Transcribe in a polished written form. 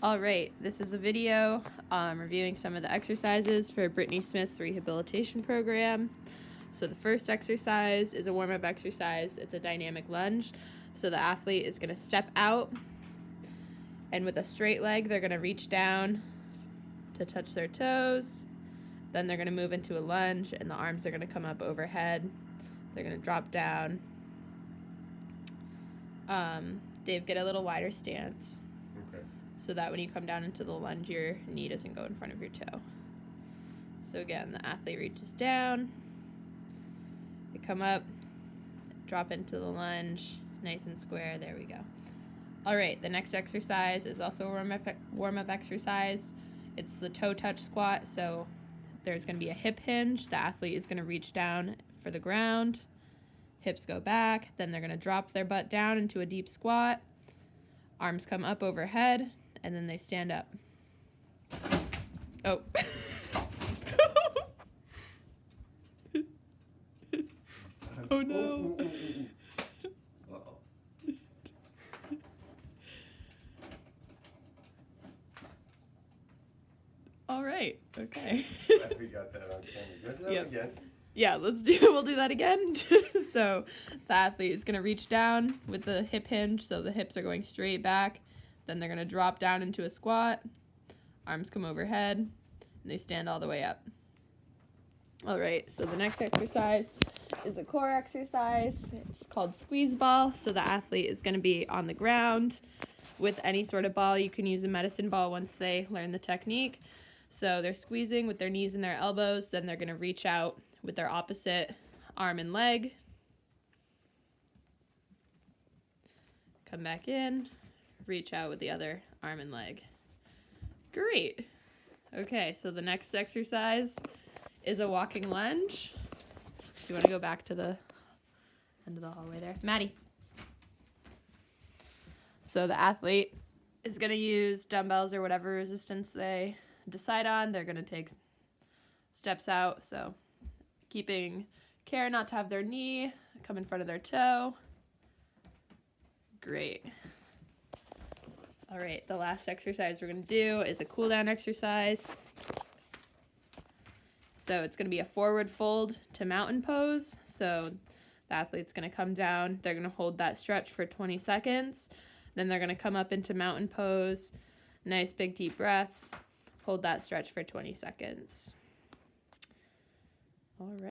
All right, this is a video reviewing some of the exercises for Britany Smith's rehabilitation program. So the first exercise is a warm-up exercise. It's a dynamic lunge. So the athlete is going to step out, and with a straight leg, they're going to reach down to touch their toes. Then they're going to move into a lunge, and the arms are going to come up overhead. They're going to drop down. Dave, get a little wider stance. Okay. So that when you come down into the lunge, your knee doesn't go in front of your toe. So again, the athlete reaches down, they come up, drop into the lunge, nice and square, there we go. All right, the next exercise is also a warm-up exercise. It's the toe touch squat, so there's gonna be a hip hinge. The athlete is gonna reach down for the ground, hips go back, then they're gonna drop their butt down into a deep squat, arms come up overhead, and then they stand up. Oh. Oh no. All right. Okay. Glad we got that on camera. Go Yep. again. Yeah, we'll do that again. So the athlete is going to reach down with the hip hinge, so the hips are going straight back. Then they're going to drop down into a squat. Arms come overhead, and they stand all the way up. All right, so the next exercise is a core exercise. It's called squeeze ball. So the athlete is going to be on the ground with any sort of ball. You can use a medicine ball once they learn the technique. So they're squeezing with their knees and their elbows. Then they're going to reach out with their opposite arm and leg. Come back in, reach out with the other arm and leg. Great. Okay, so the next exercise is a walking lunge. Do you want to go back to the end of the hallway there? Maddie. So the athlete is going to use dumbbells or whatever resistance they decide on. They're going to take steps out, so keeping care not to have their knee come in front of their toe. Great. All right, the last exercise we're going to do is a cool down exercise. So it's going to be a forward fold to mountain pose. So the athlete's going to come down. They're going to hold that stretch for 20 seconds. Then they're going to come up into mountain pose. Nice big deep breaths. Hold that stretch for 20 seconds. All right.